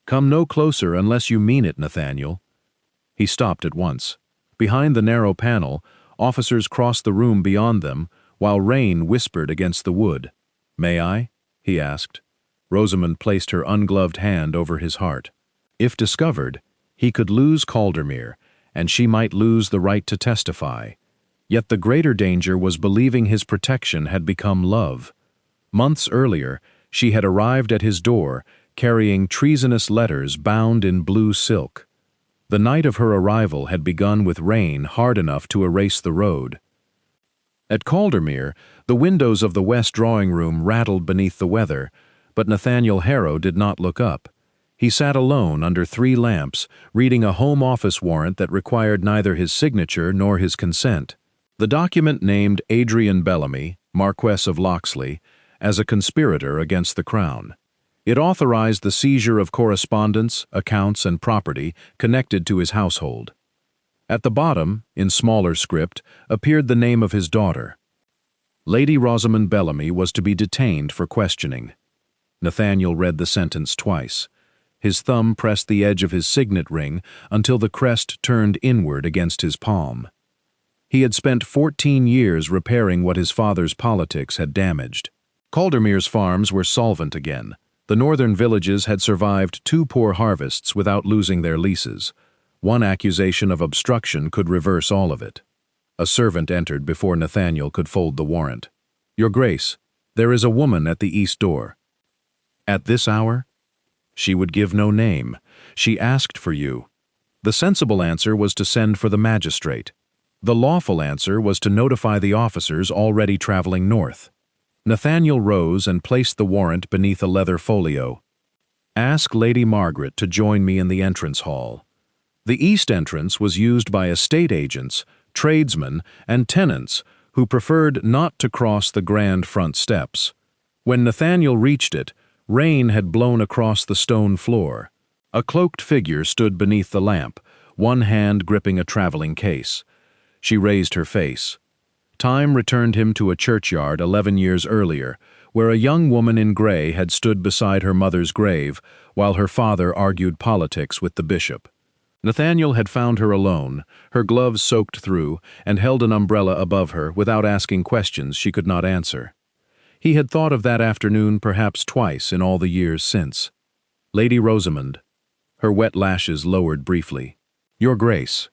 "Come no closer unless you mean it, Nathaniel." He stopped at once. Behind the narrow panel, officers crossed the room beyond them, while rain whispered against the wood. "May I?" he asked. Rosamund placed her ungloved hand over his heart. If discovered, he could lose Caldermere, and she might lose the right to testify. Yet the greater danger was believing his protection had become love. Months earlier, she had arrived at his door, carrying treasonous letters bound in blue silk. The night of her arrival had begun with rain hard enough to erase the road. At Caldermere, the windows of the west drawing-room rattled beneath the weather, but Nathaniel Harrow did not look up. He sat alone under 3 lamps, reading a Home Office warrant that required neither his signature nor his consent. The document named Adrian Bellamy, Marquess of Locksley, as a conspirator against the Crown. It authorized the seizure of correspondence, accounts, and property connected to his household. At the bottom, in smaller script, appeared the name of his daughter. Lady Rosamund Bellamy was to be detained for questioning. Nathaniel read the sentence twice. His thumb pressed the edge of his signet ring until the crest turned inward against his palm. He had spent 14 years repairing what his father's politics had damaged. Caldermere's farms were solvent again. The northern villages had survived 2 poor harvests without losing their leases. One accusation of obstruction could reverse all of it. A servant entered before Nathaniel could fold the warrant. "Your Grace, there is a woman at the east door." "At this hour?" "She would give no name. She asked for you." The sensible answer was to send for the magistrate. The lawful answer was to notify the officers already traveling north. Nathaniel rose and placed the warrant beneath a leather folio. "Ask Lady Margaret to join me in the entrance hall." The east entrance was used by estate agents, tradesmen, and tenants who preferred not to cross the grand front steps. When Nathaniel reached it, rain had blown across the stone floor. A cloaked figure stood beneath the lamp, one hand gripping a traveling case. She raised her face. Time returned him to a churchyard 11 years earlier, where a young woman in gray had stood beside her mother's grave while her father argued politics with the bishop. Nathaniel had found her alone, her gloves soaked through, and held an umbrella above her without asking questions she could not answer. He had thought of that afternoon perhaps twice in all the years since. "Lady Rosamund." Her wet lashes lowered briefly. "Your Grace."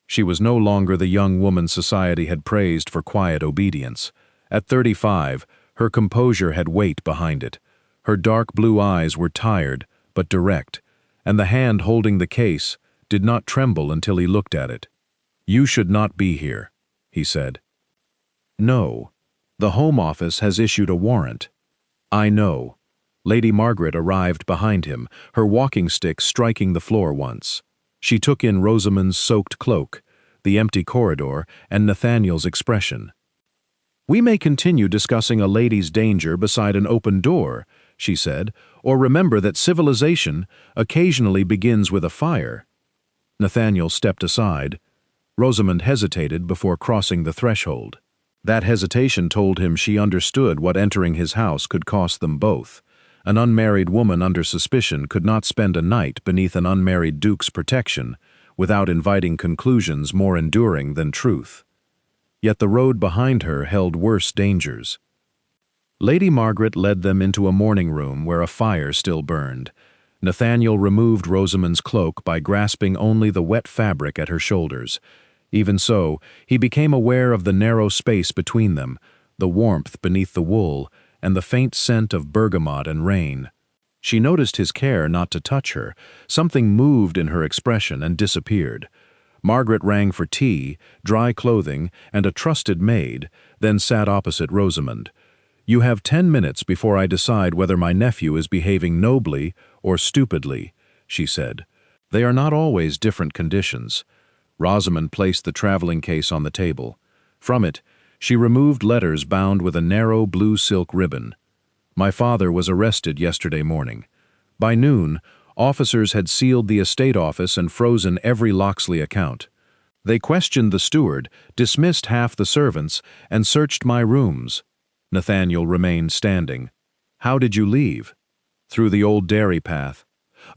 She was no longer the young woman society had praised for quiet obedience. At 35, her composure had weight behind it. Her dark blue eyes were tired, but direct, and the hand holding the case did not tremble until he looked at it. "You should not be here," he said. "No. The Home Office has issued a warrant." "I know." Lady Margaret arrived behind him, her walking stick striking the floor once. She took in Rosamund's soaked cloak, the empty corridor, and Nathaniel's expression. "We may continue discussing a lady's danger beside an open door," she said, "or remember that civilization occasionally begins with a fire." Nathaniel stepped aside. Rosamund hesitated before crossing the threshold. That hesitation told him she understood what entering his house could cost them both. An unmarried woman under suspicion could not spend a night beneath an unmarried duke's protection without inviting conclusions more enduring than truth. Yet the road behind her held worse dangers. Lady Margaret led them into a morning room where a fire still burned. Nathaniel removed Rosamund's cloak by grasping only the wet fabric at her shoulders. Even so, he became aware of the narrow space between them, the warmth beneath the wool, and the faint scent of bergamot and rain. She noticed his care not to touch her. Something moved in her expression and disappeared. Margaret rang for tea, dry clothing, and a trusted maid, then sat opposite Rosamund. "You have 10 minutes before I decide whether my nephew is behaving nobly or stupidly," she said. "They are not always different conditions." Rosamund placed the traveling case on the table. From it, she removed letters bound with a narrow blue silk ribbon. "My father was arrested yesterday morning. By noon, officers had sealed the estate office and frozen every Locksley account. They questioned the steward, dismissed half the servants, and searched my rooms." Nathaniel remained standing. "How did you leave?" "Through the old dairy path."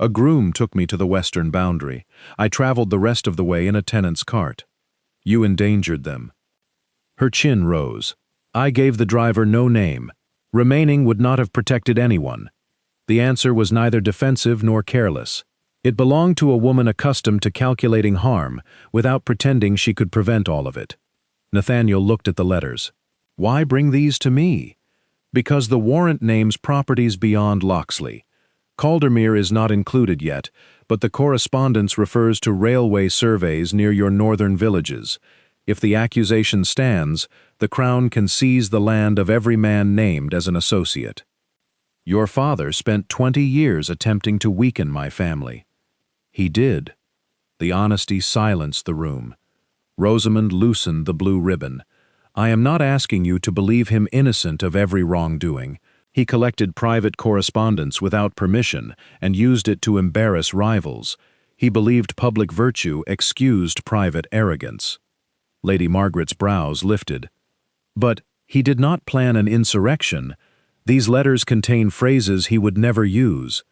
A groom took me to the western boundary. I traveled the rest of the way in a tenant's cart. You endangered them." Her chin rose. "I gave the driver no name. Remaining would not have protected anyone. The answer was neither defensive nor careless. It belonged to a woman accustomed to calculating harm without pretending she could prevent all of it." Nathaniel looked at the letters. "Why bring these to me?" "Because the warrant names properties beyond Locksley. Caldermere is not included yet, but the correspondence refers to railway surveys near your northern villages. If the accusation stands, the Crown can seize the land of every man named as an associate. Your father spent 20 years attempting to weaken my family." "He did." The honesty silenced the room. Rosamund loosened the blue ribbon. "I am not asking you to believe him innocent of every wrongdoing. He collected private correspondence without permission and used it to embarrass rivals. He believed public virtue excused private arrogance." Lady Margaret's brows lifted. "But he did not plan an insurrection. These letters contain phrases he would never use.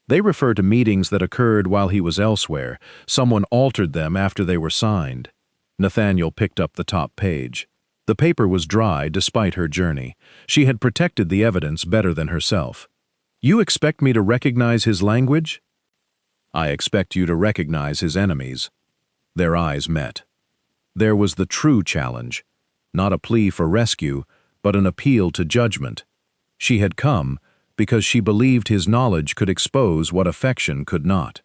They refer to meetings that occurred while he was elsewhere. Someone altered them after they were signed." Nathaniel picked up the top page. The paper was dry despite her journey. She had protected the evidence better than herself. "You expect me to recognize his language?" "I expect you to recognize his enemies." Their eyes met. There was the true challenge, not a plea for rescue, but an appeal to judgment. She had come because she believed his knowledge could expose what affection could not.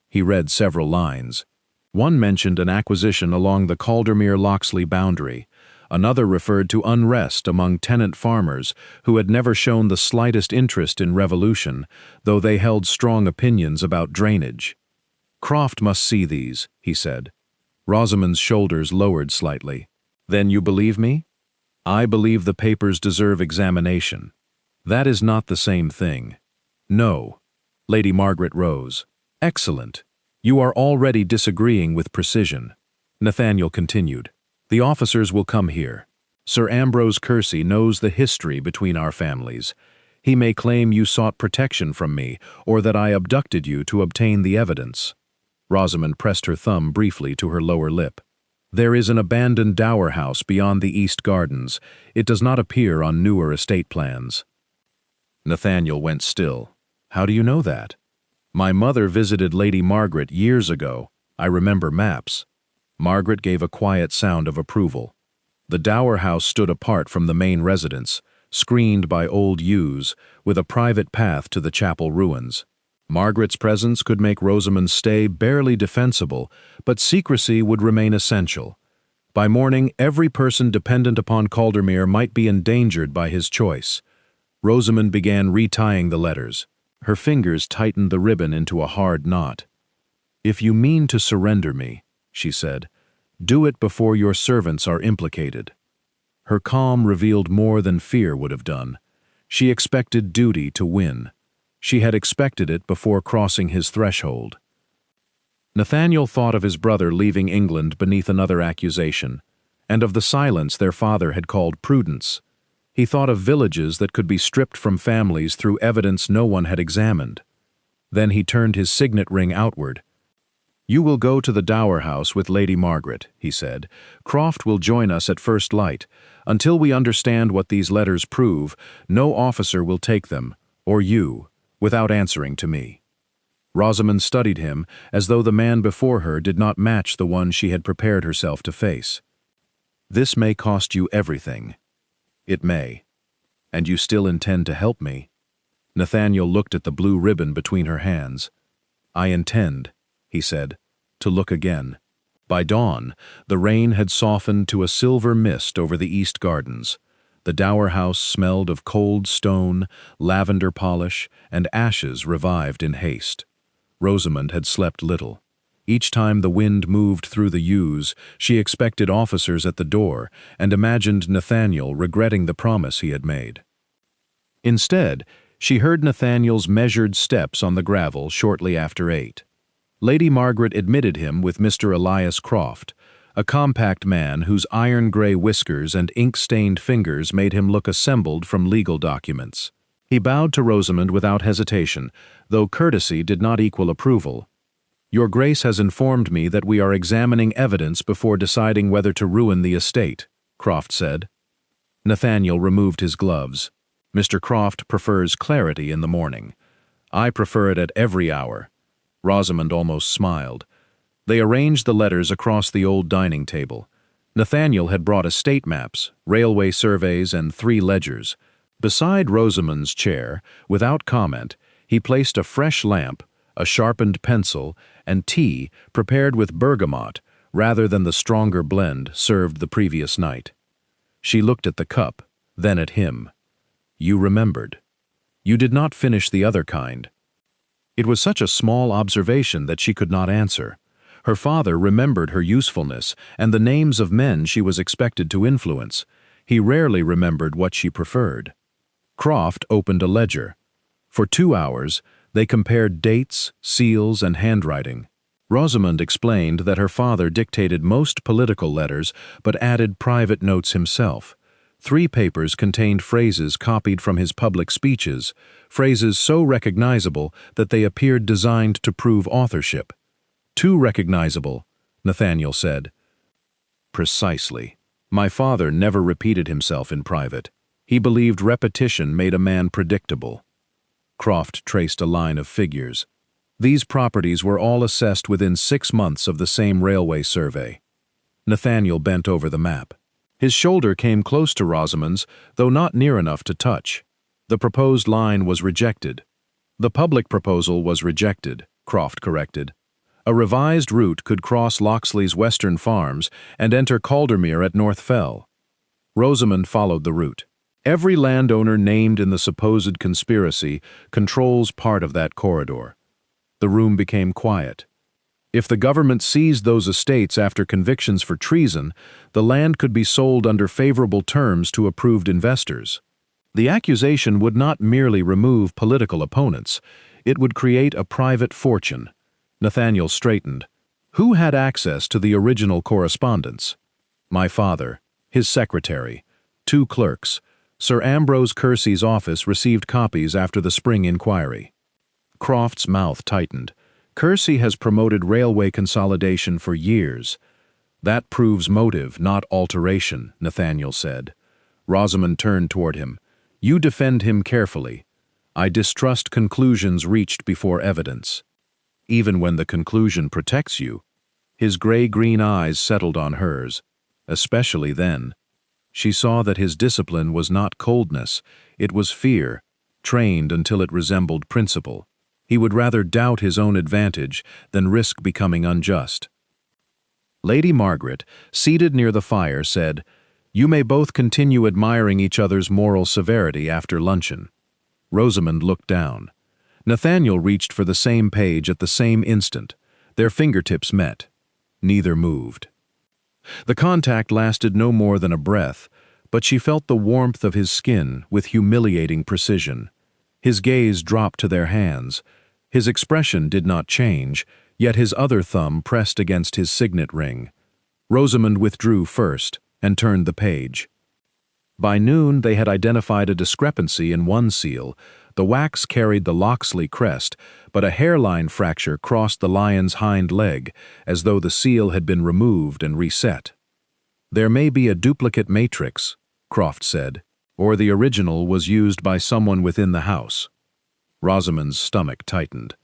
He read several lines. One mentioned an acquisition along the Caldermere-Locksley boundary. Another referred to unrest among tenant farmers who had never shown the slightest interest in revolution, though they held strong opinions about drainage. "Croft must see these," he said. Rosamund's shoulders lowered slightly. "Then you believe me?" "I believe the papers deserve examination." "That is not the same thing." "No." Lady Margaret rose. "Excellent. You are already disagreeing with precision." Nathaniel continued. "The officers will come here. Sir Ambrose Kersey knows the history between our families. He may claim you sought protection from me, or that I abducted you to obtain the evidence." Rosamund pressed her thumb briefly to her lower lip. "There is an abandoned Dower House beyond the East Gardens. It does not appear on newer estate plans." Nathaniel went still. "How do you know that?" "My mother visited Lady Margaret years ago. I remember maps." Margaret gave a quiet sound of approval. The Dower House stood apart from the main residence, screened by old yews, with a private path to the chapel ruins. Margaret's presence could make Rosamund's stay barely defensible, but secrecy would remain essential. By morning, every person dependent upon Caldermere might be endangered by his choice. Rosamund began retying the letters. Her fingers tightened the ribbon into a hard knot. "If you mean to surrender me," she said, "do it before your servants are implicated." Her calm revealed more than fear would have done. She expected duty to win. She had expected it before crossing his threshold. Nathaniel thought of his brother leaving England beneath another accusation, and of the silence their father had called prudence. He thought of villages that could be stripped from families through evidence no one had examined. Then he turned his signet ring outward. "You will go to the Dower House with Lady Margaret," he said. "Croft will join us at first light. Until we understand what these letters prove, no officer will take them, or you, without answering to me." Rosamund studied him as though the man before her did not match the one she had prepared herself to face. "This may cost you everything." "It may." "And you still intend to help me?" Nathaniel looked at the blue ribbon between her hands. "I intend," he said, "to look again." By dawn, the rain had softened to a silver mist over the East Gardens. The Dower House smelled of cold stone, lavender polish, and ashes revived in haste. Rosamund had slept little. Each time the wind moved through the yews, she expected officers at the door and imagined Nathaniel regretting the promise he had made. Instead, she heard Nathaniel's measured steps on the gravel shortly after 8. Lady Margaret admitted him with Mr. Elias Croft, a compact man whose iron-gray whiskers and ink-stained fingers made him look assembled from legal documents. He bowed to Rosamund without hesitation, though courtesy did not equal approval. "Your Grace has informed me that we are examining evidence before deciding whether to ruin the estate," Croft said. Nathaniel removed his gloves. "Mr. Croft prefers clarity in the morning. I prefer it at every hour." Rosamund almost smiled. They arranged the letters across the old dining table. Nathaniel had brought estate maps, railway surveys, and 3 ledgers. Beside Rosamund's chair, without comment, he placed a fresh lamp, a sharpened pencil, and tea prepared with bergamot rather than the stronger blend served the previous night. She looked at the cup, then at him. "You remembered. You did not finish the other kind." It was such a small observation that she could not answer. Her father remembered her usefulness and the names of men she was expected to influence. He rarely remembered what she preferred. Croft opened a ledger. For 2 hours, they compared dates, seals, and handwriting. Rosamund explained that her father dictated most political letters but added private notes himself. 3 papers contained phrases copied from his public speeches, phrases so recognizable that they appeared designed to prove authorship. "Too recognizable," Nathaniel said. "Precisely. My father never repeated himself in private. He believed repetition made a man predictable." Croft traced a line of figures. These properties were all assessed within 6 months of the same railway survey. Nathaniel bent over the map. His shoulder came close to Rosamund's, though not near enough to touch. The proposed line was rejected. "The public proposal was rejected," Croft corrected. A revised route could cross Loxley's western farms and enter Caldermere at North Fell. Rosamund followed the route. Every landowner named in the supposed conspiracy controls part of that corridor. The room became quiet. If the government seized those estates after convictions for treason, the land could be sold under favorable terms to approved investors. The accusation would not merely remove political opponents, it would create a private fortune. Nathaniel straightened. "Who had access to the original correspondence?" "My father, his secretary, 2 clerks. Sir Ambrose Kersey's office received copies after the spring inquiry." Croft's mouth tightened. "Kersey has promoted railway consolidation for years." "That proves motive, not alteration," Nathaniel said. Rosamund turned toward him. "You defend him carefully. I distrust conclusions reached before evidence." "Even when the conclusion protects you." His gray-green eyes settled on hers. "Especially then." She saw that his discipline was not coldness, it was fear, trained until it resembled principle. He would rather doubt his own advantage than risk becoming unjust. Lady Margaret, seated near the fire, said, "You may both continue admiring each other's moral severity after luncheon." Rosamund looked down. Nathaniel reached for the same page at the same instant. Their fingertips met. Neither moved. The contact lasted no more than a breath, but she felt the warmth of his skin with humiliating precision. His gaze dropped to their hands. His expression did not change, yet his other thumb pressed against his signet ring. Rosamund withdrew first and turned the page. By noon they had identified a discrepancy in one seal. The wax carried the Loxley crest, but a hairline fracture crossed the lion's hind leg, as though the seal had been removed and reset. "There may be a duplicate matrix," Croft said, "or the original was used by someone within the house." Rosamund's stomach tightened.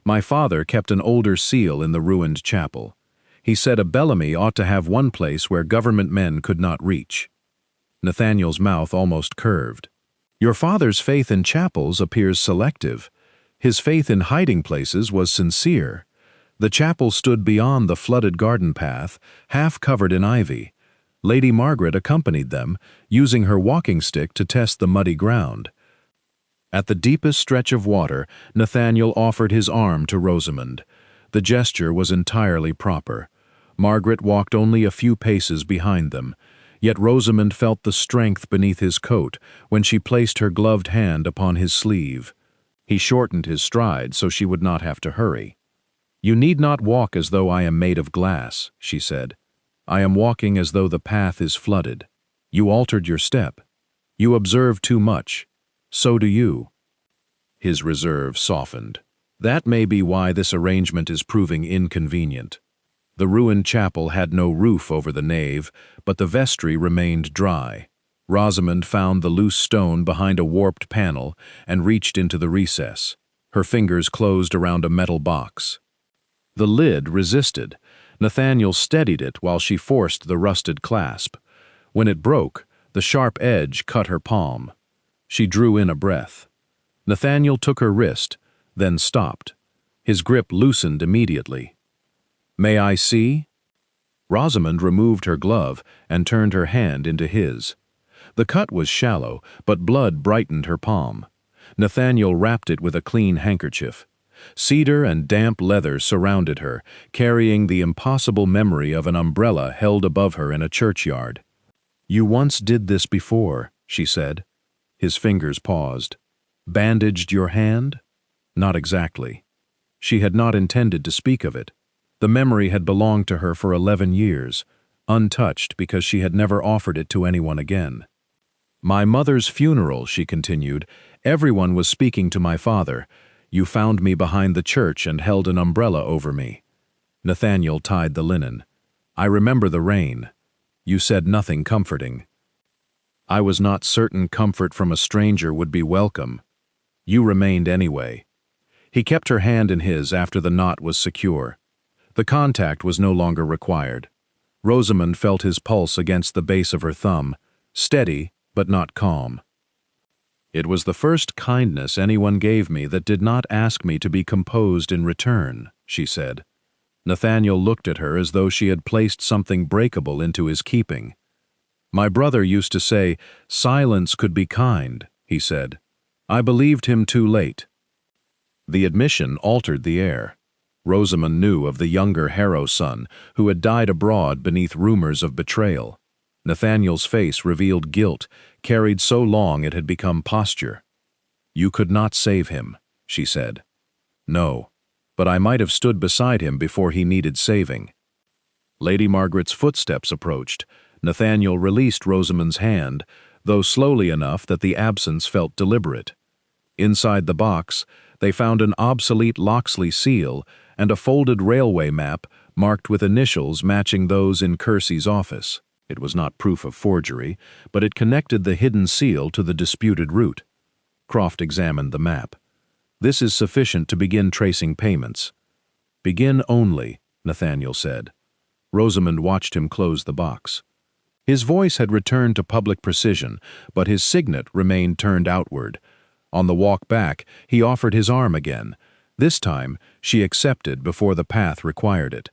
"My father kept an older seal in the ruined chapel. He said a Bellamy ought to have one place where government men could not reach." Nathaniel's mouth almost curved. "Your father's faith in chapels appears selective. His faith in hiding places was sincere. The chapel stood beyond the flooded garden path, half covered in ivy. Lady Margaret accompanied them, using her walking stick to test the muddy ground." At the deepest stretch of water, Nathaniel offered his arm to Rosamund. The gesture was entirely proper. Margaret walked only a few paces behind them, yet Rosamund felt the strength beneath his coat when she placed her gloved hand upon his sleeve. He shortened his stride so she would not have to hurry. "You need not walk as though I am made of glass," she said. "I am walking as though the path is flooded. You altered your step. You observe too much. So do you." His reserve softened. That may be why this arrangement is proving inconvenient. The ruined chapel had no roof over the nave, but the vestry remained dry. Rosamund found the loose stone behind a warped panel and reached into the recess. Her fingers closed around a metal box. The lid resisted. Nathaniel steadied it while she forced the rusted clasp. When it broke, the sharp edge cut her palm. She drew in a breath. Nathaniel took her wrist, then stopped. His grip loosened immediately. "May I see?" Rosamund removed her glove and turned her hand into his. The cut was shallow, but blood brightened her palm. Nathaniel wrapped it with a clean handkerchief. Cedar and damp leather surrounded her, carrying the impossible memory of an umbrella held above her in a churchyard. "You once did this before," she said. His fingers paused. "Bandaged your hand?" Not exactly. She had not intended to speak of it. The memory had belonged to her for 11 years, untouched because she had never offered it to anyone again. "My mother's funeral," she continued. "Everyone was speaking to my father. You found me behind the church and held an umbrella over me." Nathaniel tied the linen. "I remember the rain. You said nothing comforting." "I was not certain comfort from a stranger would be welcome. You remained anyway." He kept her hand in his after the knot was secure. The contact was no longer required. Rosamund felt his pulse against the base of her thumb, steady but not calm. "It was the first kindness anyone gave me that did not ask me to be composed in return," she said. Nathaniel looked at her as though she had placed something breakable into his keeping. "My brother used to say, 'Silence could be kind,'" he said. "I believed him too late." The admission altered the air. Rosamund knew of the younger Harrow son, who had died abroad beneath rumors of betrayal. Nathaniel's face revealed guilt, carried so long it had become posture. "You could not save him," she said. "No, but I might have stood beside him before he needed saving." Lady Margaret's footsteps approached. Nathaniel released Rosamund's hand, though slowly enough that the absence felt deliberate. Inside the box, they found an obsolete Locksley seal and a folded railway map marked with initials matching those in Kersey's office. It was not proof of forgery, but it connected the hidden seal to the disputed route. Croft examined the map. "This is sufficient to begin tracing payments." "Begin only," Nathaniel said. Rosamund watched him close the box. His voice had returned to public precision, but his signet remained turned outward. On the walk back, he offered his arm again. This time, she accepted before the path required it.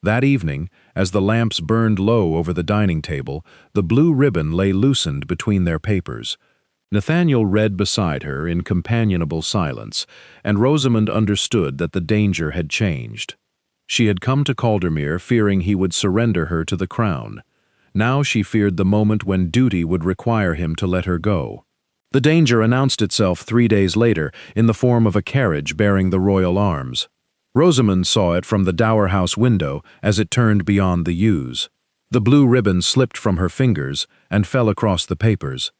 That evening, as the lamps burned low over the dining table, the blue ribbon lay loosened between their papers. Nathaniel read beside her in companionable silence, and Rosamund understood that the danger had changed. She had come to Caldermere fearing he would surrender her to the crown. Now she feared the moment when duty would require him to let her go. The danger announced itself 3 days later in the form of a carriage bearing the royal arms. Rosamund saw it from the Dower House window as it turned beyond the yews. The blue ribbon slipped from her fingers and fell across the papers.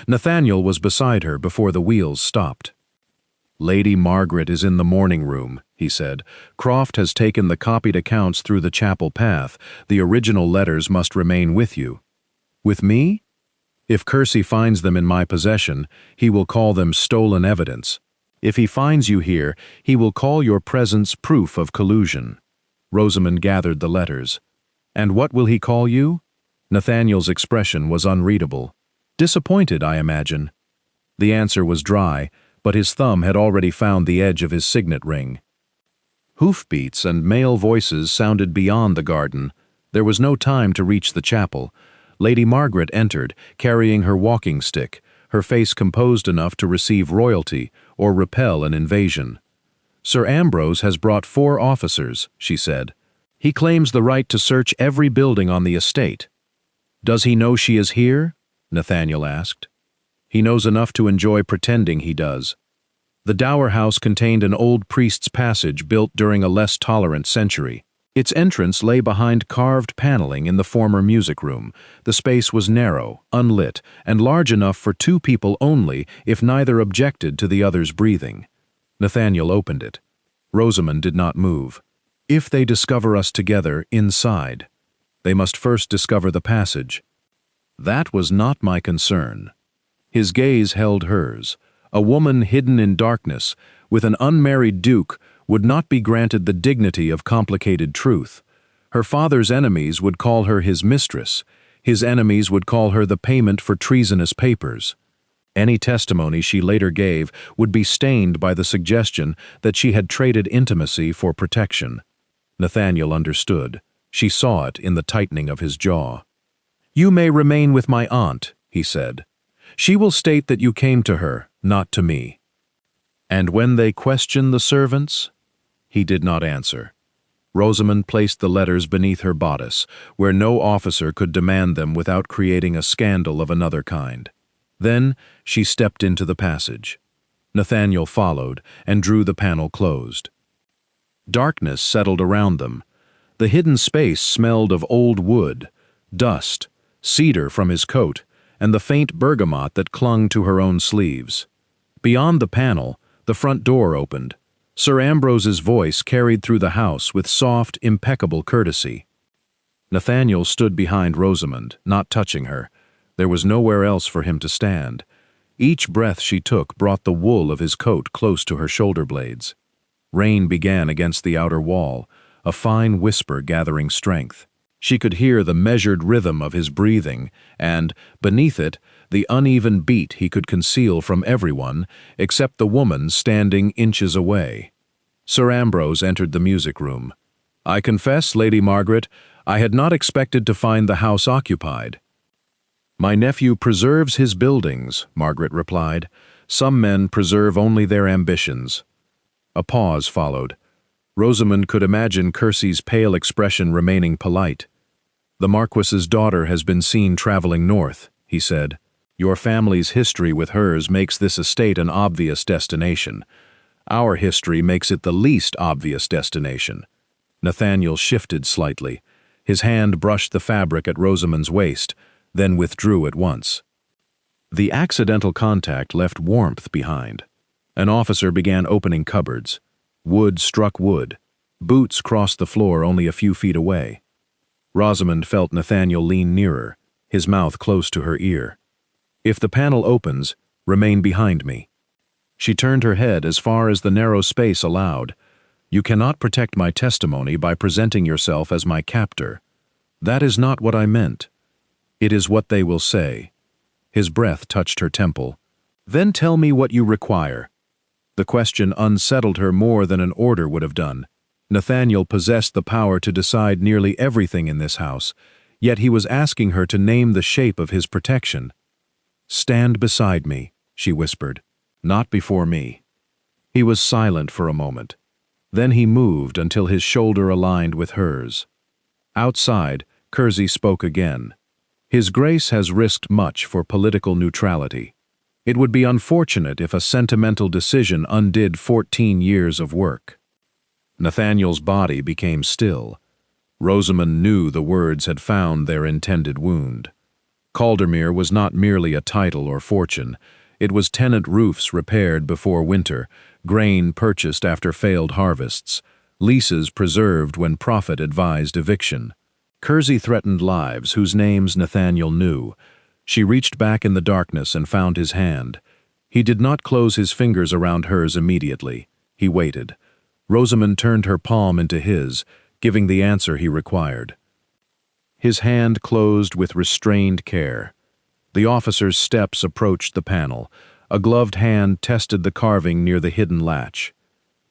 Nathaniel was beside her before the wheels stopped. "Lady Margaret is in the morning room," he said. "Croft has taken the copied accounts through the chapel path. The original letters must remain with you." "With me?" "If Kersey finds them in my possession, he will call them stolen evidence. If he finds you here, he will call your presence proof of collusion." Rosamund gathered the letters. "And what will he call you?" Nathaniel's expression was unreadable. "Disappointed, I imagine." The answer was dry, but his thumb had already found the edge of his signet ring. Hoofbeats and male voices sounded beyond the garden. There was no time to reach the chapel. Lady Margaret entered, carrying her walking stick, her face composed enough to receive royalty or repel an invasion. "Sir Ambrose has brought 4 officers," she said. "He claims the right to search every building on the estate." "Does he know she is here?" Nathaniel asked. "He knows enough to enjoy pretending he does." The Dower House contained an old priest's passage built during a less tolerant century. Its entrance lay behind carved paneling in the former music room. The space was narrow, unlit, and large enough for two people only if neither objected to the other's breathing. Nathaniel opened it. Rosamund did not move. If they discover us together inside, they must first discover the passage. That was not my concern. His gaze held hers. A woman hidden in darkness, with an unmarried duke, would not be granted the dignity of complicated truth. Her father's enemies would call her his mistress. His enemies would call her the payment for treasonous papers. Any testimony she later gave would be stained by the suggestion that she had traded intimacy for protection. Nathaniel understood. She saw it in the tightening of his jaw. "You may remain with my aunt," he said. "She will state that you came to her, not to me." "And when they question the servants?" He did not answer. Rosamund placed the letters beneath her bodice, where no officer could demand them without creating a scandal of another kind. Then she stepped into the passage. Nathaniel followed and drew the panel closed. Darkness settled around them. The hidden space smelled of old wood, dust, cedar from his coat, and the faint bergamot that clung to her own sleeves. Beyond the panel, the front door opened. Sir Ambrose's voice carried through the house with soft, impeccable courtesy. Nathaniel stood behind Rosamund, not touching her. There was nowhere else for him to stand. Each breath she took brought the wool of his coat close to her shoulder blades. Rain began against the outer wall, a fine whisper gathering strength. She could hear the measured rhythm of his breathing, and, beneath it, the uneven beat he could conceal from everyone except the woman standing inches away. Sir Ambrose entered the music room. "I confess, Lady Margaret, I had not expected to find the house occupied." "My nephew preserves his buildings," Margaret replied. "Some men preserve only their ambitions." A pause followed. Rosamund could imagine Kersey's pale expression remaining polite. "The Marquis's daughter has been seen traveling north," he said. "Your family's history with hers makes this estate an obvious destination. Our history makes it the least obvious destination." Nathaniel shifted slightly. His hand brushed the fabric at Rosamund's waist, then withdrew at once. The accidental contact left warmth behind. An officer began opening cupboards. Wood struck wood. Boots crossed the floor only a few feet away. Rosamund felt Nathaniel lean nearer, his mouth close to her ear. "If the panel opens, remain behind me." She turned her head as far as the narrow space allowed. "You cannot protect my testimony by presenting yourself as my captor. That is not what I meant. It is what they will say." His breath touched her temple. "Then tell me what you require." The question unsettled her more than an order would have done. Nathaniel possessed the power to decide nearly everything in this house, yet he was asking her to name the shape of his protection. "Stand beside me," she whispered. "Not before me." He was silent for a moment. Then he moved until his shoulder aligned with hers. Outside, Kersey spoke again. "His Grace has risked much for political neutrality. It would be unfortunate if a sentimental decision undid 14 years of work." Nathaniel's body became still. Rosamund knew the words had found their intended wound. Caldermere was not merely a title or fortune. It was tenant roofs repaired before winter, grain purchased after failed harvests, leases preserved when profit advised eviction. Kersey threatened lives whose names Nathaniel knew. She reached back in the darkness and found his hand. He did not close his fingers around hers immediately. He waited. Rosamund turned her palm into his, giving the answer he required. His hand closed with restrained care. The officer's steps approached the panel. A gloved hand tested the carving near the hidden latch.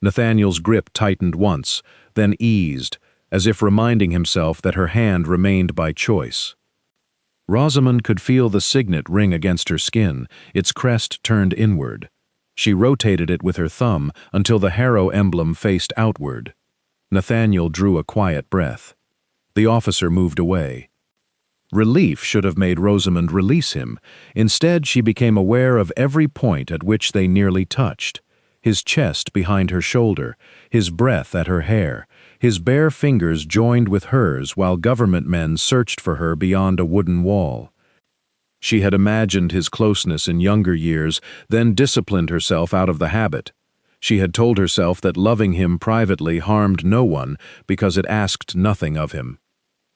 Nathaniel's grip tightened once, then eased, as if reminding himself that her hand remained by choice. Rosamund could feel the signet ring against her skin, its crest turned inward. She rotated it with her thumb until the Harrow emblem faced outward. Nathaniel drew a quiet breath. The officer moved away. Relief should have made Rosamund release him. Instead, she became aware of every point at which they nearly touched. his chest behind her shoulder, his breath at her hair, his bare fingers joined with hers while government men searched for her beyond a wooden wall. She had imagined his closeness in younger years, then disciplined herself out of the habit. She had told herself that loving him privately harmed no one because it asked nothing of him.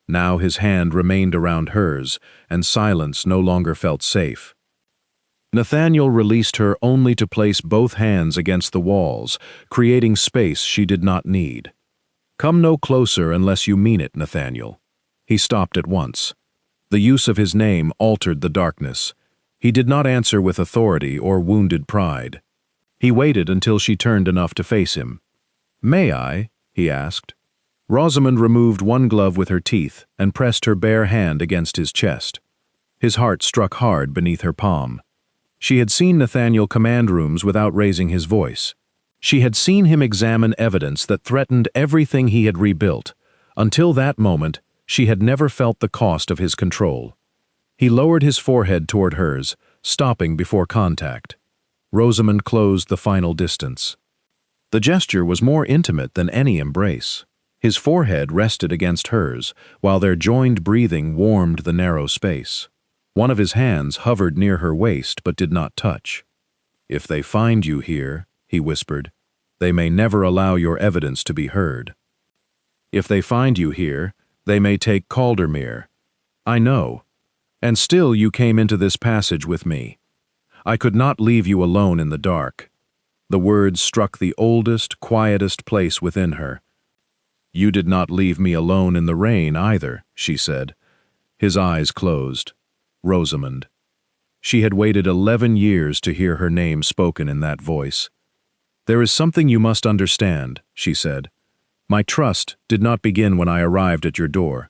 Now his hand remained around hers, and silence no longer felt safe. Nathaniel released her only to place both hands against the walls, creating space she did not need. "Come no closer unless you mean it, Nathaniel." He stopped at once. The use of his name altered the darkness. He did not answer with authority or wounded pride. He waited until she turned enough to face him. "May I?" he asked. Rosamund removed one glove with her teeth and pressed her bare hand against his chest. His heart struck hard beneath her palm. She had seen Nathaniel command rooms without raising his voice. She had seen him examine evidence that threatened everything he had rebuilt. Until that moment, she had never felt the cost of his control. He lowered his forehead toward hers, stopping before contact. Rosamund closed the final distance. The gesture was more intimate than any embrace. His forehead rested against hers, while their joined breathing warmed the narrow space. One of his hands hovered near her waist but did not touch. "If they find you here," he whispered, "they may never allow your evidence to be heard. If they find you here, they may take Caldermere. I know. And still you came into this passage with me. I could not leave you alone in the dark." The words struck the oldest, quietest place within her. "You did not leave me alone in the rain either," she said. His eyes closed. Rosamund. She had waited 11 years to hear her name spoken in that voice. "There is something you must understand," she said. "My trust did not begin when I arrived at your door.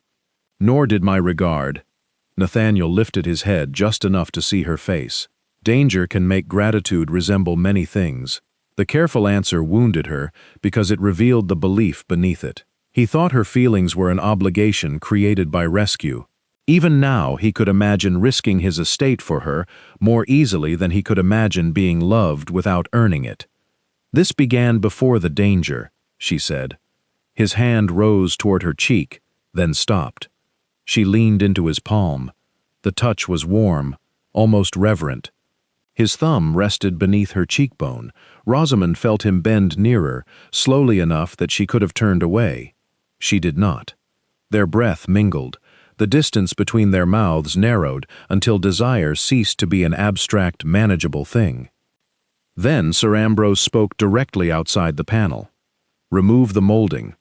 Nor did my regard." Nathaniel lifted his head just enough to see her face. Danger can make gratitude resemble many things. The careful answer wounded her because it revealed the belief beneath it. He thought her feelings were an obligation created by rescue. Even now he could imagine risking his estate for her more easily than he could imagine being loved without earning it. "This began before the danger," she said. His hand rose toward her cheek, then stopped. She leaned into his palm. The touch was warm, almost reverent. His thumb rested beneath her cheekbone. Rosamund felt him bend nearer, slowly enough that she could have turned away. She did not. Their breath mingled. The distance between their mouths narrowed until desire ceased to be an abstract, manageable thing. Then Sir Ambrose spoke directly outside the panel. "Remove the molding."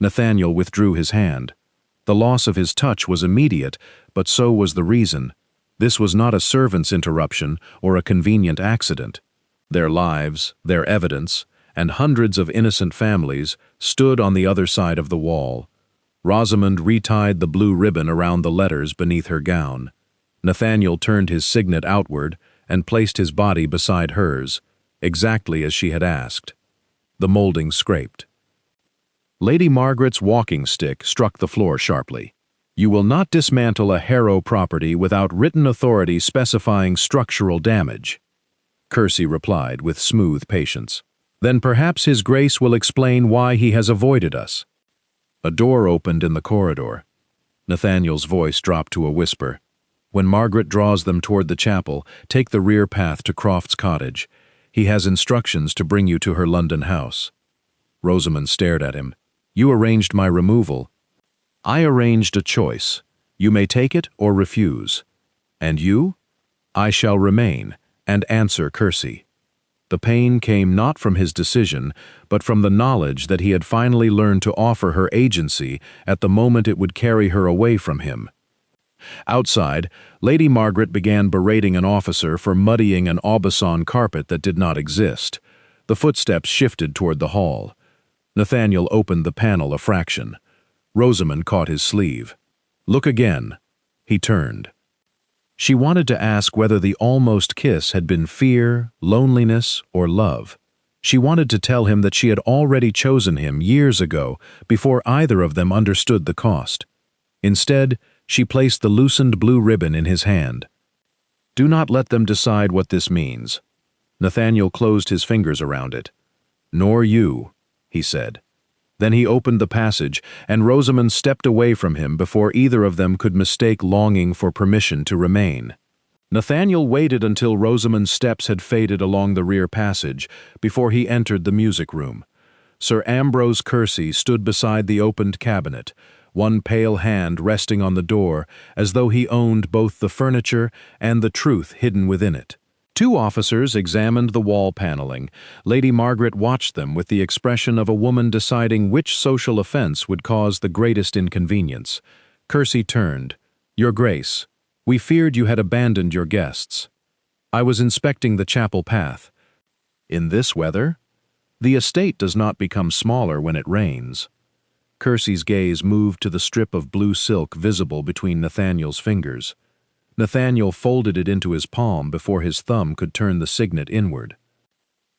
Nathaniel withdrew his hand. The loss of his touch was immediate, but so was the reason. This was not a servant's interruption or a convenient accident. Their lives, their evidence, and hundreds of innocent families stood on the other side of the wall. Rosamund retied the blue ribbon around the letters beneath her gown. Nathaniel turned his signet outward and placed his body beside hers, exactly as she had asked. The molding scraped. Lady Margaret's walking stick struck the floor sharply. "You will not dismantle a Harrow property without written authority specifying structural damage," Kersey replied with smooth patience. "Then perhaps His Grace will explain why he has avoided us." A door opened in the corridor. Nathaniel's voice dropped to a whisper. "When Margaret draws them toward the chapel, take the rear path to Croft's cottage. He has instructions to bring you to her London house." Rosamund stared at him. "You arranged my removal." "I arranged a choice. You may take it or refuse." "And you?" "I shall remain and answer Kersey." The pain came not from his decision, but from the knowledge that he had finally learned to offer her agency at the moment it would carry her away from him. Outside, Lady Margaret began berating an officer for muddying an Aubusson carpet that did not exist. The footsteps shifted toward the hall. Nathaniel opened the panel a fraction. Rosamund caught his sleeve. "Look again." He turned. She wanted to ask whether the almost kiss had been fear, loneliness, or love. She wanted to tell him that she had already chosen him years ago, before either of them understood the cost. Instead, she placed the loosened blue ribbon in his hand. "Do not let them decide what this means." Nathaniel closed his fingers around it. "Nor you," he said. Then he opened the passage, and Rosamund stepped away from him before either of them could mistake longing for permission to remain. Nathaniel waited until Rosamund's steps had faded along the rear passage before he entered the music room. Sir Ambrose Kersey stood beside the opened cabinet, one pale hand resting on the door as though he owned both the furniture and the truth hidden within it. Two officers examined the wall paneling. Lady Margaret watched them with the expression of a woman deciding which social offense would cause the greatest inconvenience. Kersey turned. "Your Grace, we feared you had abandoned your guests. I was inspecting the chapel path. In this weather? The estate does not become smaller when it rains." Kersey's gaze moved to the strip of blue silk visible between Nathaniel's fingers. Nathaniel folded it into his palm before his thumb could turn the signet inward.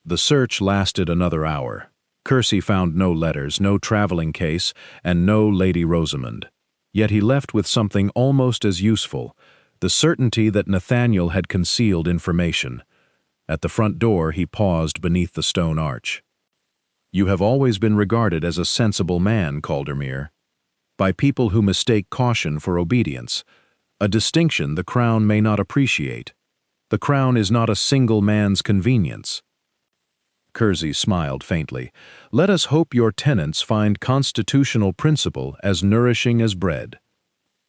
The search lasted another hour. Kersey found no letters, no traveling case, and no Lady Rosamund. Yet he left with something almost as useful, the certainty that Nathaniel had concealed information. At the front door he paused beneath the stone arch. "You have always been regarded as a sensible man, Caldermere, by people who mistake caution for obedience, a distinction the Crown may not appreciate. The Crown is not a single man's convenience." Kersey smiled faintly. "Let us hope your tenants find constitutional principle as nourishing as bread."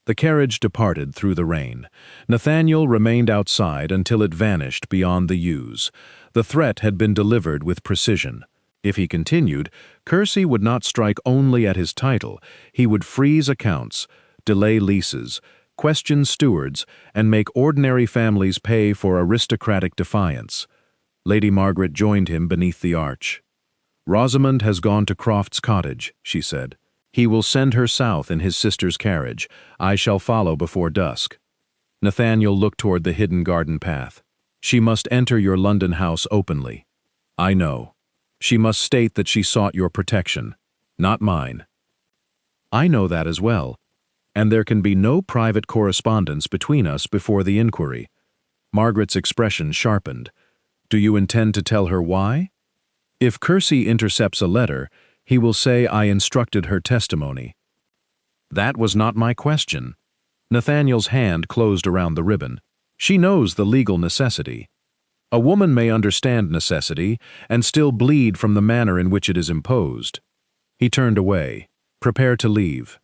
The carriage departed through the rain. Nathaniel remained outside until it vanished beyond the yews. The threat had been delivered with precision. If he continued, Kersey would not strike only at his title, he would freeze accounts, delay leases, question stewards, and make ordinary families pay for aristocratic defiance. Lady Margaret joined him beneath the arch. "Rosamund has gone to Croft's cottage," she said. "He will send her south in his sister's carriage. I shall follow before dusk." Nathaniel looked toward the hidden garden path. "She must enter your London house openly." "I know. She must state that she sought your protection, not mine." "I know that as well. And there can be no private correspondence between us before the inquiry." Margaret's expression sharpened. "Do you intend to tell her why?" "If Kersey intercepts a letter, he will say I instructed her testimony." "That was not my question." Nathaniel's hand closed around the ribbon. "She knows the legal necessity. A woman may understand necessity and still bleed from the manner in which it is imposed." He turned away. "Prepare to leave."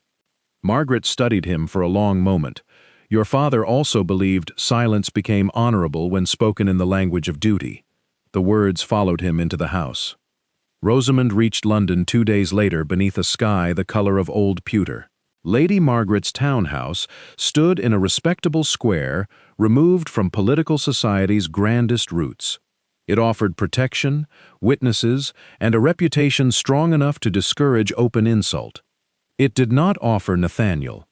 Margaret studied him for a long moment. "Your father also believed silence became honorable when spoken in the language of duty." The words followed him into the house. Rosamund reached London 2 days later beneath a sky the color of old pewter. Lady Margaret's townhouse stood in a respectable square removed from political society's grandest roots. It offered protection, witnesses, and a reputation strong enough to discourage open insult. It did not offer Nathaniel.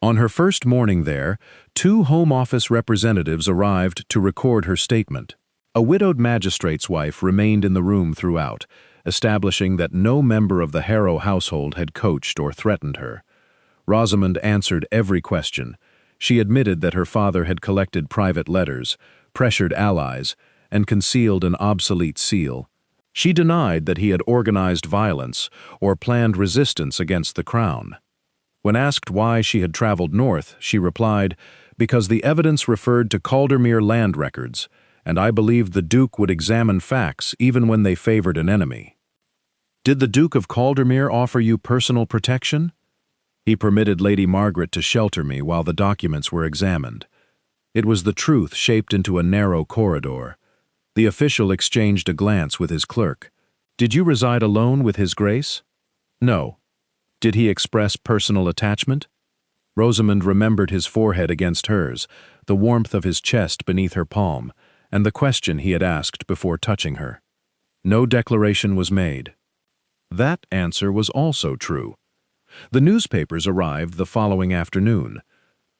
On her first morning there, 2 Home Office representatives arrived to record her statement. A widowed magistrate's wife remained in the room throughout, establishing that no member of the Harrow household had coached or threatened her. Rosamund answered every question. She admitted that her father had collected private letters, pressured allies, and concealed an obsolete seal. She denied that he had organized violence or planned resistance against the Crown. When asked why she had traveled north, she replied, "Because the evidence referred to Caldermere land records, and I believed the Duke would examine facts even when they favored an enemy." "Did the Duke of Caldermere offer you personal protection?" "He permitted Lady Margaret to shelter me while the documents were examined. It was the truth shaped into a narrow corridor." The official exchanged a glance with his clerk. "Did you reside alone with His Grace?" "No." "Did he express personal attachment?" Rosamund remembered his forehead against hers, the warmth of his chest beneath her palm, and the question he had asked before touching her. No declaration was made. That answer was also true. The newspapers arrived the following afternoon.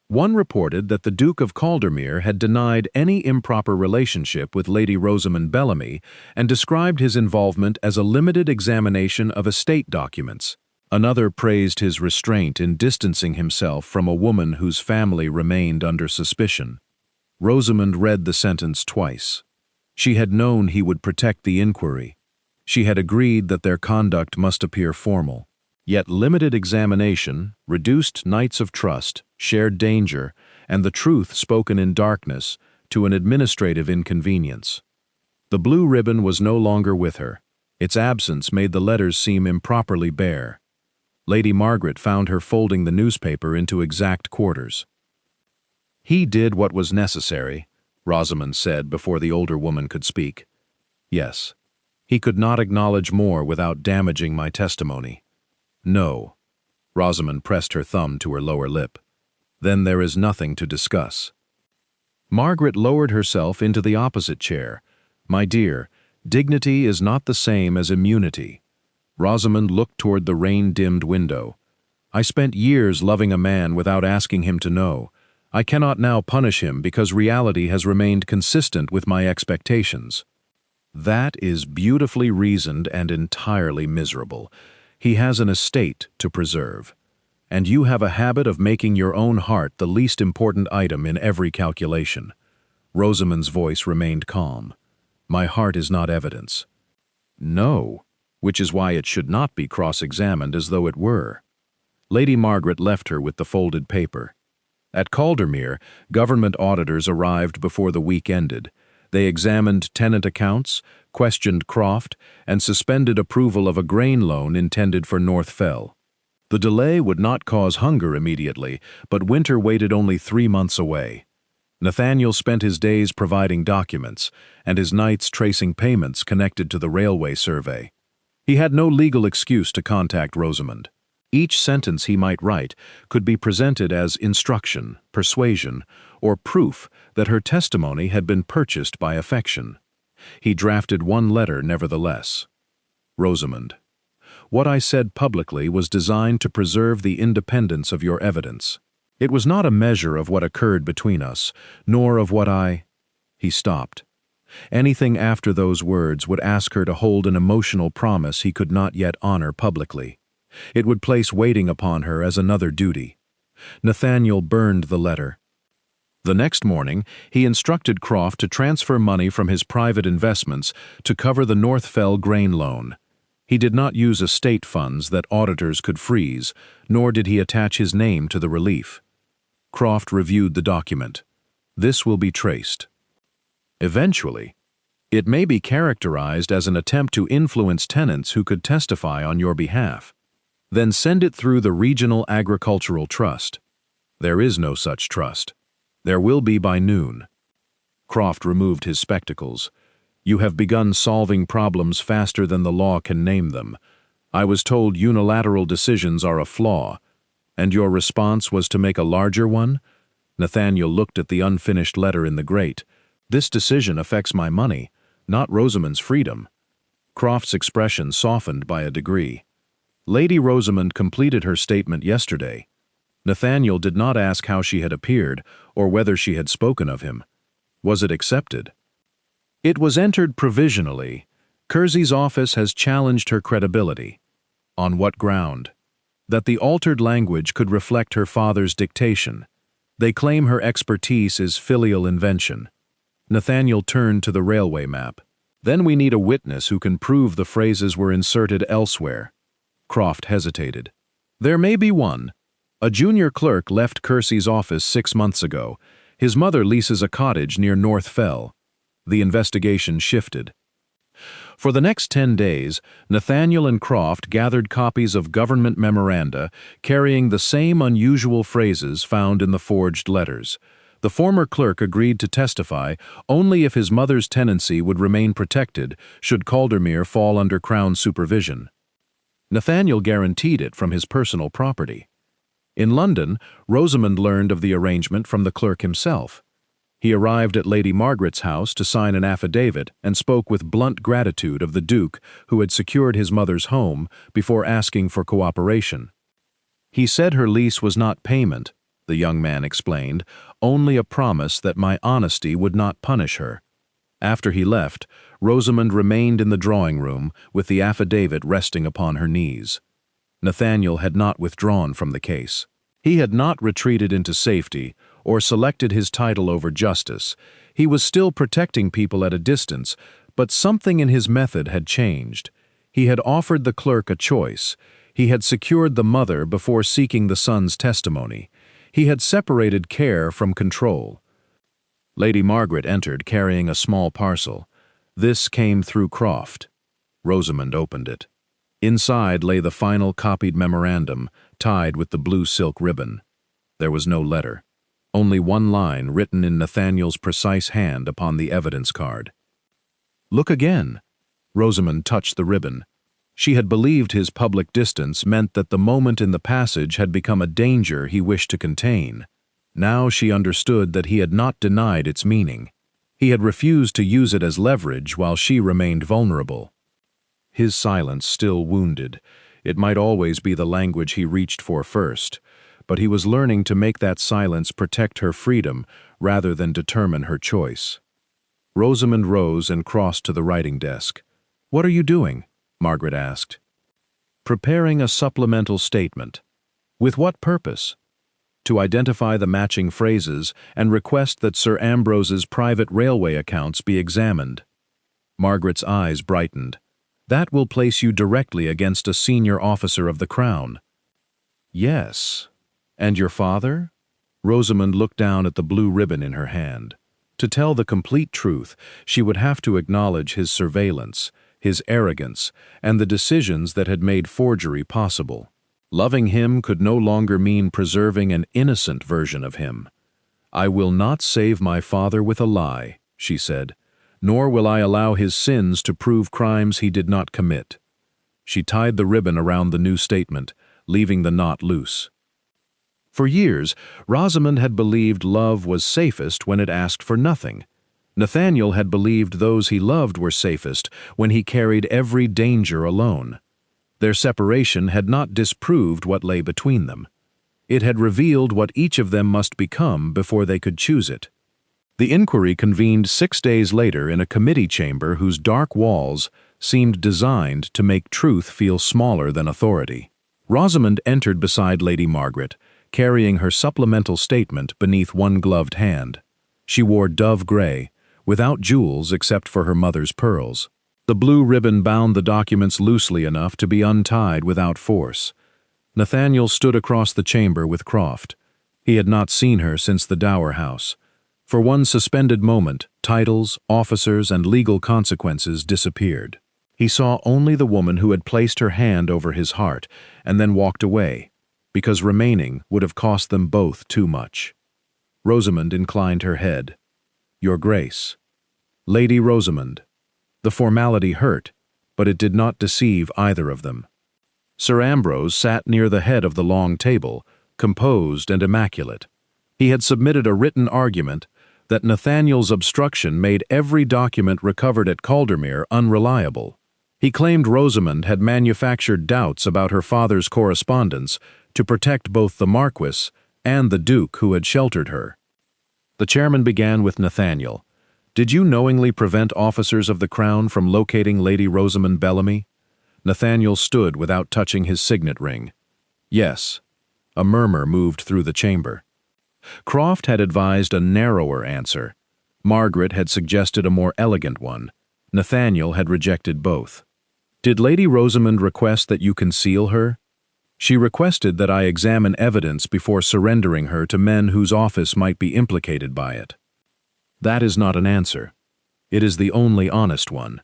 One reported that the Duke of Caldermere had denied any improper relationship with Lady Rosamund Bellamy and described his involvement as a limited examination of estate documents. Another praised his restraint in distancing himself from a woman whose family remained under suspicion. Rosamund read the sentence twice. She had known he would protect the inquiry. She had agreed that their conduct must appear formal. Yet limited examination, reduced nights of trust, shared danger, and the truth spoken in darkness to an administrative inconvenience. The blue ribbon was no longer with her. Its absence made the letters seem improperly bare. Lady Margaret found her folding the newspaper into exact quarters. "He did what was necessary," Rosamund said before the older woman could speak. "Yes. He could not acknowledge more without damaging my testimony." "No." Rosamund pressed her thumb to her lower lip. "Then there is nothing to discuss." Margaret lowered herself into the opposite chair. "My dear, dignity is not the same as immunity." Rosamund looked toward the rain-dimmed window. "I spent years loving a man without asking him to know. I cannot now punish him because reality has remained consistent with my expectations." "That is beautifully reasoned and entirely miserable. He has an estate to preserve. And you have a habit of making your own heart the least important item in every calculation." Rosamund's voice remained calm. "My heart is not evidence." "No, which is why it should not be cross-examined as though it were." Lady Margaret left her with the folded paper. At Caldermere, government auditors arrived before the week ended. They examined tenant accounts, questioned Croft, and suspended approval of a grain loan intended for North Fell. The delay would not cause hunger immediately, but winter waited only 3 months away. Nathaniel spent his days providing documents, and his nights tracing payments connected to the railway survey. He had no legal excuse to contact Rosamund. Each sentence he might write could be presented as instruction, persuasion, or proof that her testimony had been purchased by affection. He drafted one letter nevertheless. "Rosamund, what I said publicly was designed to preserve the independence of your evidence. It was not a measure of what occurred between us, nor of what I—" He stopped. Anything after those words would ask her to hold an emotional promise he could not yet honor publicly. It would place waiting upon her as another duty. Nathaniel burned the letter. The next morning, he instructed Croft to transfer money from his private investments to cover the North Fell grain loan. He did not use estate funds that auditors could freeze, nor did he attach his name to the relief. Croft reviewed the document. "This will be traced. Eventually, it may be characterized as an attempt to influence tenants who could testify on your behalf. Then send it through the Regional Agricultural Trust. There is no such trust. There will be by noon." Croft removed his spectacles. "You have begun solving problems faster than the law can name them. I was told unilateral decisions are a flaw. And your response was to make a larger one?" Nathaniel looked at the unfinished letter in the grate. "This decision affects my money, not Rosamund's freedom." Croft's expression softened by a degree. "Lady Rosamund completed her statement yesterday. Nathaniel did not ask how she had appeared or whether she had spoken of him. Was it accepted?" "It was entered provisionally. Kersey's office has challenged her credibility." "On what ground?" "That the altered language could reflect her father's dictation. They claim her expertise is filial invention." Nathaniel turned to the railway map. "Then we need a witness who can prove the phrases were inserted elsewhere." Croft hesitated. "There may be one. A junior clerk left Kersey's office 6 months ago. His mother leases a cottage near North Fell." The investigation shifted. For the next 10 days, Nathaniel and Croft gathered copies of government memoranda carrying the same unusual phrases found in the forged letters. The former clerk agreed to testify only if his mother's tenancy would remain protected should Caldermere fall under Crown supervision. Nathaniel guaranteed it from his personal property. In London, Rosamund learned of the arrangement from the clerk himself. He arrived at Lady Margaret's house to sign an affidavit and spoke with blunt gratitude of the Duke, who had secured his mother's home, before asking for cooperation. "He said her lease was not payment," the young man explained, "only a promise that my honesty would not punish her." After he left, Rosamund remained in the drawing-room with the affidavit resting upon her knees. Nathaniel had not withdrawn from the case. He had not retreated into safety or selected his title over justice. He was still protecting people at a distance, but something in his method had changed. He had offered the clerk a choice. He had secured the mother before seeking the son's testimony. He had separated care from control. Lady Margaret entered carrying a small parcel. This came through Croft. Rosamund opened it. Inside lay the final copied memorandum, tied with the blue silk ribbon. There was no letter. Only one line written in Nathaniel's precise hand upon the evidence card. "Look again." Rosamund touched the ribbon. She had believed his public distance meant that the moment in the passage had become a danger he wished to contain. Now she understood that he had not denied its meaning. He had refused to use it as leverage while she remained vulnerable. His silence still wounded. It might always be the language he reached for first, but he was learning to make that silence protect her freedom rather than determine her choice. Rosamund rose and crossed to the writing desk. "What are you doing?" Margaret asked. "Preparing a supplemental statement." "With what purpose?" "To identify the matching phrases and request that Sir Ambrose's private railway accounts be examined." Margaret's eyes brightened. "That will place you directly against a senior officer of the Crown." "Yes. And your father?" Rosamund looked down at the blue ribbon in her hand. To tell the complete truth, she would have to acknowledge his surveillance, his arrogance, and the decisions that had made forgery possible. Loving him could no longer mean preserving an innocent version of him. "I will not save my father with a lie," she said, "nor will I allow his sins to prove crimes he did not commit." She tied the ribbon around the new statement, leaving the knot loose. For years, Rosamund had believed love was safest when it asked for nothing. Nathaniel had believed those he loved were safest when he carried every danger alone. Their separation had not disproved what lay between them. It had revealed what each of them must become before they could choose it. The inquiry convened 6 days later in a committee chamber whose dark walls seemed designed to make truth feel smaller than authority. Rosamund entered beside Lady Margaret, carrying her supplemental statement beneath one gloved hand. She wore dove gray, without jewels except for her mother's pearls. The blue ribbon bound the documents loosely enough to be untied without force. Nathaniel stood across the chamber with Croft. He had not seen her since the Dower House. For one suspended moment, titles, officers, and legal consequences disappeared. He saw only the woman who had placed her hand over his heart and then walked away, because remaining would have cost them both too much. Rosamund inclined her head. "Your Grace." "Lady Rosamund." The formality hurt, but it did not deceive either of them. Sir Ambrose sat near the head of the long table, composed and immaculate. He had submitted a written argument that Nathaniel's obstruction made every document recovered at Caldermere unreliable. He claimed Rosamund had manufactured doubts about her father's correspondence to protect both the Marquis and the Duke who had sheltered her. The chairman began with Nathaniel. "Did you knowingly prevent officers of the Crown from locating Lady Rosamund Bellamy?" Nathaniel stood without touching his signet ring. "Yes." A murmur moved through the chamber. Croft had advised a narrower answer. Margaret had suggested a more elegant one. Nathaniel had rejected both. "Did Lady Rosamund request that you conceal her?" "She requested that I examine evidence before surrendering her to men whose office might be implicated by it." "That is not an answer. It is the only honest one."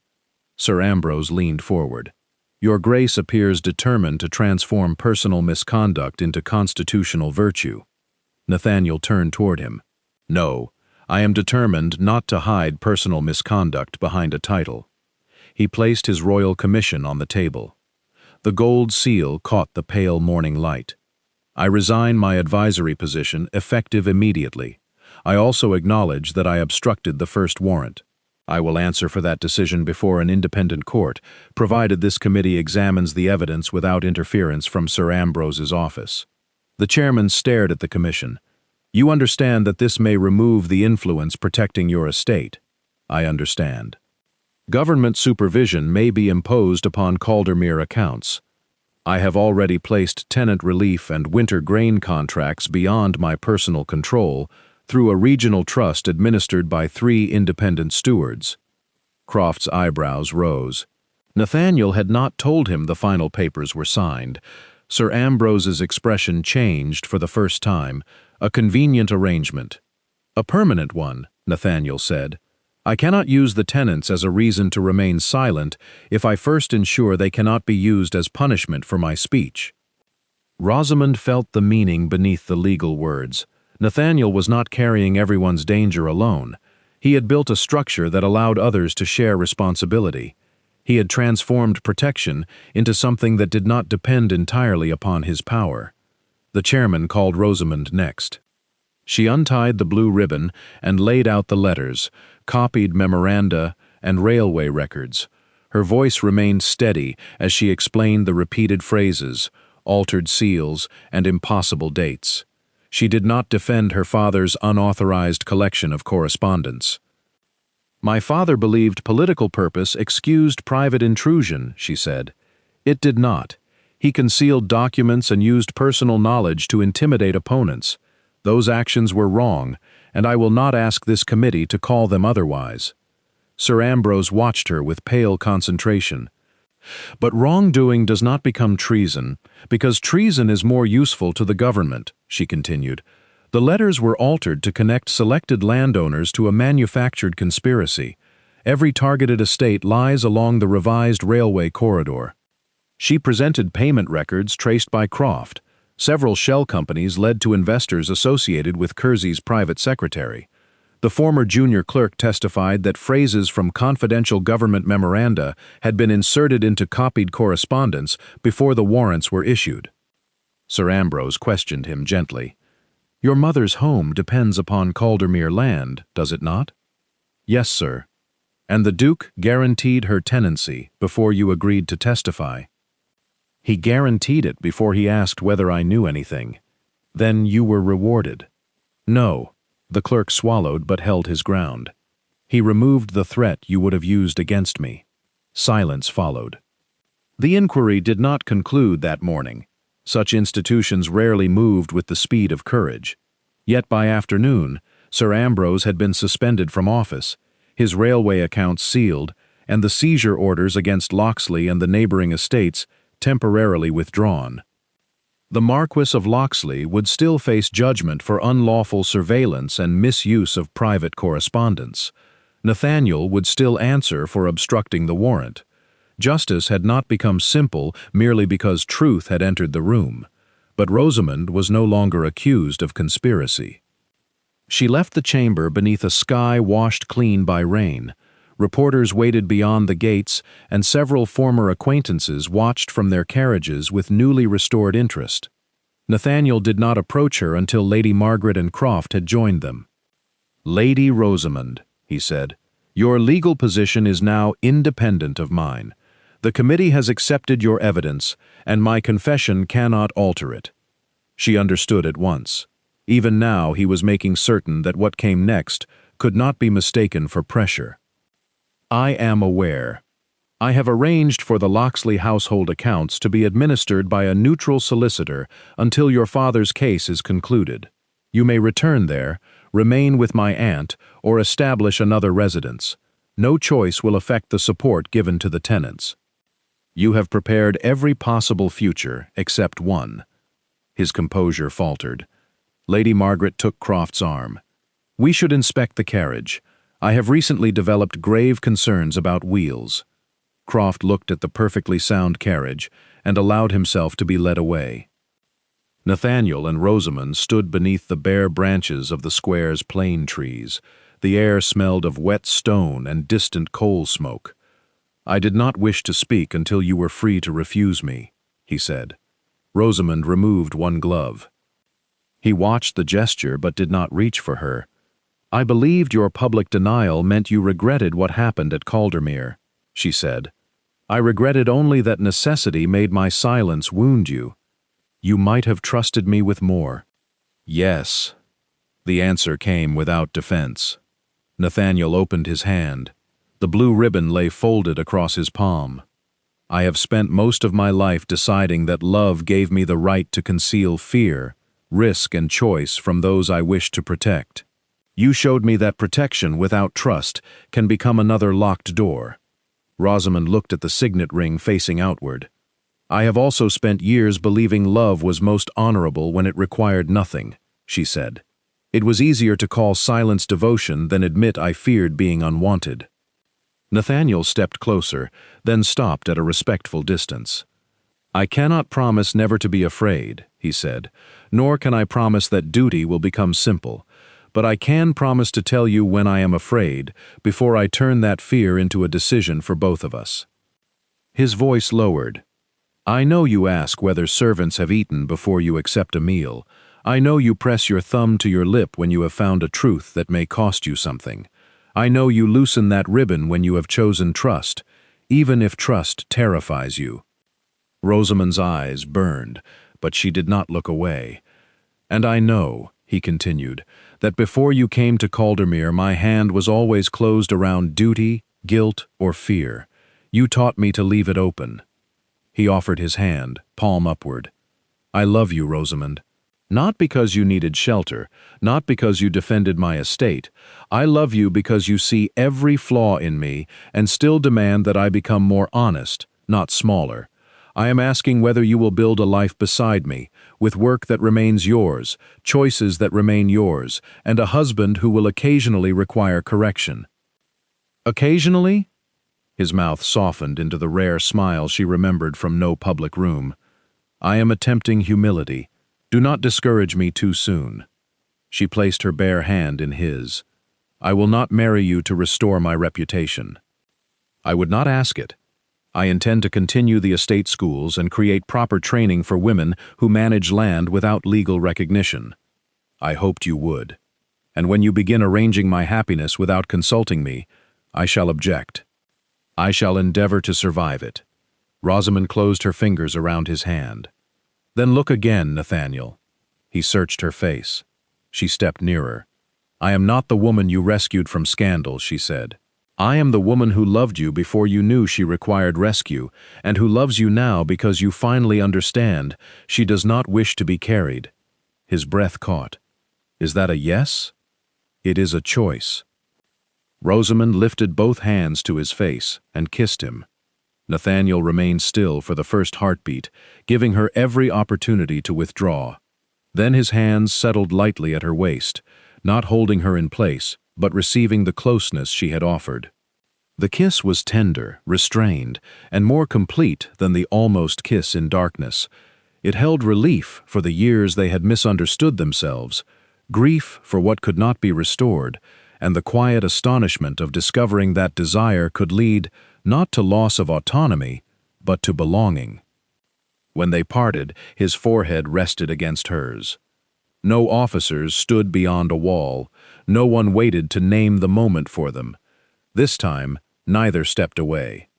Sir Ambrose leaned forward. "Your Grace appears determined to transform personal misconduct into constitutional virtue." Nathaniel turned toward him. "No, I am determined not to hide personal misconduct behind a title." He placed his royal commission on the table. The gold seal caught the pale morning light. "I resign my advisory position effective immediately. I also acknowledge that I obstructed the first warrant. I will answer for that decision before an independent court, provided this committee examines the evidence without interference from Sir Ambrose's office." The chairman stared at the commission. "You understand that this may remove the influence protecting your estate?" "I understand." "Government supervision may be imposed upon Caldermere accounts. I have already placed tenant relief and winter grain contracts beyond my personal control through a regional trust administered by 3 independent stewards." Croft's eyebrows rose. Nathaniel had not told him the final papers were signed. Sir Ambrose's expression changed for the first time, a convenient arrangement. A permanent one, Nathaniel said. I cannot use the tenants as a reason to remain silent if I first ensure they cannot be used as punishment for my speech. Rosamund felt the meaning beneath the legal words. Nathaniel was not carrying everyone's danger alone. He had built a structure that allowed others to share responsibility. He had transformed protection into something that did not depend entirely upon his power. The chairman called Rosamund next. She untied the blue ribbon and laid out the letters, copied memoranda and railway records. Her voice remained steady as she explained the repeated phrases, altered seals, and impossible dates. She did not defend her father's unauthorized collection of correspondence. My father believed political purpose excused private intrusion, she said. It did not. He concealed documents and used personal knowledge to intimidate opponents. Those actions were wrong, and I will not ask this committee to call them otherwise. Sir Ambrose watched her with pale concentration. But wrongdoing does not become treason, because treason is more useful to the government, she continued. The letters were altered to connect selected landowners to a manufactured conspiracy. Every targeted estate lies along the revised railway corridor. She presented payment records traced by Croft. Several shell companies led to investors associated with Kersey's private secretary. The former junior clerk testified that phrases from confidential government memoranda had been inserted into copied correspondence before the warrants were issued. Sir Ambrose questioned him gently. Your mother's home depends upon Caldermere land, does it not? Yes, sir. And the Duke guaranteed her tenancy before you agreed to testify. He guaranteed it before he asked whether I knew anything. Then you were rewarded. No, the clerk swallowed but held his ground. He removed the threat you would have used against me. Silence followed. The inquiry did not conclude that morning. Such institutions rarely moved with the speed of courage. Yet by afternoon, Sir Ambrose had been suspended from office, his railway accounts sealed, and the seizure orders against Locksley and the neighboring estates temporarily withdrawn. The Marquis of Locksley would still face judgment for unlawful surveillance and misuse of private correspondence. Nathaniel would still answer for obstructing the warrant. Justice had not become simple merely because truth had entered the room, but Rosamund was no longer accused of conspiracy. She left the chamber beneath a sky washed clean by rain. Reporters waited beyond the gates, and several former acquaintances watched from their carriages with newly restored interest. Nathaniel did not approach her until Lady Margaret and Croft had joined them. Lady Rosamund, he said, your legal position is now independent of mine. The committee has accepted your evidence, and my confession cannot alter it. She understood at once. Even now he was making certain that what came next could not be mistaken for pressure. I am aware. I have arranged for the Locksley household accounts to be administered by a neutral solicitor until your father's case is concluded. You may return there, remain with my aunt, or establish another residence. No choice will affect the support given to the tenants. You have prepared every possible future except one. His composure faltered. Lady Margaret took Croft's arm. We should inspect the carriage. I have recently developed grave concerns about wheels. Croft looked at the perfectly sound carriage and allowed himself to be led away. Nathaniel and Rosamund stood beneath the bare branches of the square's plane trees. The air smelled of wet stone and distant coal smoke. I did not wish to speak until you were free to refuse me, he said. Rosamund removed one glove. He watched the gesture but did not reach for her. I believed your public denial meant you regretted what happened at Caldermere, she said. I regretted only that necessity made my silence wound you. You might have trusted me with more. Yes. The answer came without defense. Nathaniel opened his hand. The blue ribbon lay folded across his palm. I have spent most of my life deciding that love gave me the right to conceal fear, risk, and choice from those I wish to protect. You showed me that protection without trust can become another locked door. Rosamund looked at the signet ring facing outward. "I have also spent years believing love was most honorable when it required nothing," she said. "It was easier to call silence devotion than admit I feared being unwanted." Nathaniel stepped closer, then stopped at a respectful distance. "I cannot promise never to be afraid," he said, "nor can I promise that duty will become simple, but I can promise to tell you when I am afraid, before I turn that fear into a decision for both of us." His voice lowered. "I know you ask whether servants have eaten before you accept a meal. I know you press your thumb to your lip when you have found a truth that may cost you something. I know you loosen that ribbon when you have chosen trust, even if trust terrifies you." Rosamund's eyes burned, but she did not look away. "And I know," he continued, "that before you came to Caldermere my hand was always closed around duty, guilt, or fear. You taught me to leave it open." He offered his hand, palm upward. "I love you, Rosamund. Not because you needed shelter, not because you defended my estate. I love you because you see every flaw in me and still demand that I become more honest, not smaller. I am asking whether you will build a life beside me, with work that remains yours, choices that remain yours, and a husband who will occasionally require correction." "Occasionally?" His mouth softened into the rare smile she remembered from no public room. "I am attempting humility. Do not discourage me too soon." She placed her bare hand in his. "I will not marry you to restore my reputation. I would not ask it. I intend to continue the estate schools and create proper training for women who manage land without legal recognition. I hoped you would. And when you begin arranging my happiness without consulting me, I shall object. I shall endeavor to survive it." Rosamund closed her fingers around his hand. "Then look again, Nathaniel." He searched her face. She stepped nearer. "I am not the woman you rescued from scandal," she said. "I am the woman who loved you before you knew she required rescue, and who loves you now because you finally understand she does not wish to be carried." His breath caught. "Is that a yes?" "It is a choice." Rosamund lifted both hands to his face and kissed him. Nathaniel remained still for the first heartbeat, giving her every opportunity to withdraw. Then his hands settled lightly at her waist, not holding her in place, but receiving the closeness she had offered. The kiss was tender, restrained, and more complete than the almost kiss in darkness. It held relief for the years they had misunderstood themselves, grief for what could not be restored, and the quiet astonishment of discovering that desire could lead not to loss of autonomy, but to belonging. When they parted, his forehead rested against hers. No officers stood beyond a wall. No one waited to name the moment for them. This time, neither stepped away.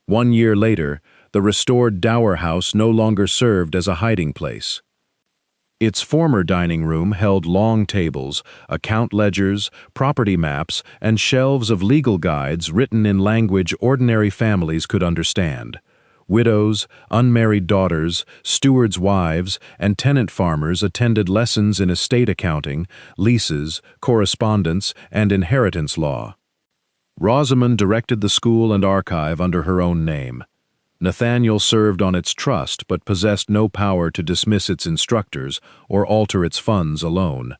1 year later, the restored Dower House no longer served as a hiding place. Its former dining room held long tables, account ledgers, property maps, and shelves of legal guides written in language ordinary families could understand. Widows, unmarried daughters, stewards' wives, and tenant farmers attended lessons in estate accounting, leases, correspondence, and inheritance law. Rosamund directed the school and archive under her own name. Nathaniel served on its trust but possessed no power to dismiss its instructors or alter its funds alone.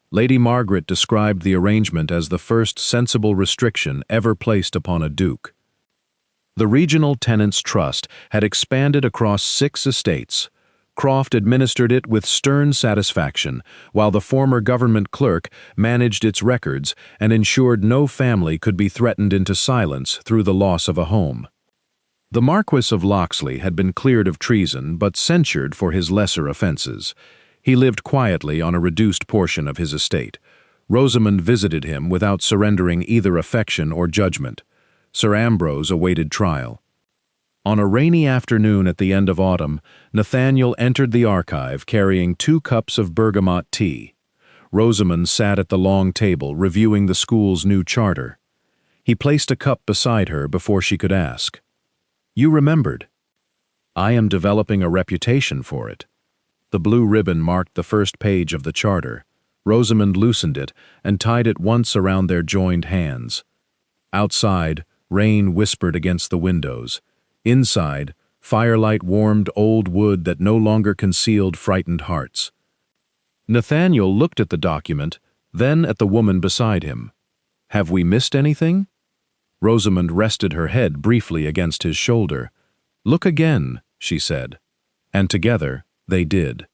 Lady Margaret described the arrangement as the first sensible restriction ever placed upon a duke. The Regional Tenants' Trust had expanded across 6 estates. Croft administered it with stern satisfaction, while the former government clerk managed its records and ensured no family could be threatened into silence through the loss of a home. The Marquis of Locksley had been cleared of treason but censured for his lesser offenses. He lived quietly on a reduced portion of his estate. Rosamund visited him without surrendering either affection or judgment. Sir Ambrose awaited trial. On a rainy afternoon at the end of autumn, Nathaniel entered the archive carrying 2 cups of bergamot tea. Rosamund sat at the long table reviewing the school's new charter. He placed a cup beside her before she could ask. "You remembered." "I am developing a reputation for it." The blue ribbon marked the first page of the charter. Rosamund loosened it and tied it once around their joined hands. Outside, Rain whispered against the windows. Inside, firelight warmed old wood that no longer concealed frightened hearts. Nathaniel looked at the document, then at the woman beside him. "Have we missed anything?" Rosamund rested her head briefly against his shoulder. "Look again," she said. And together they did.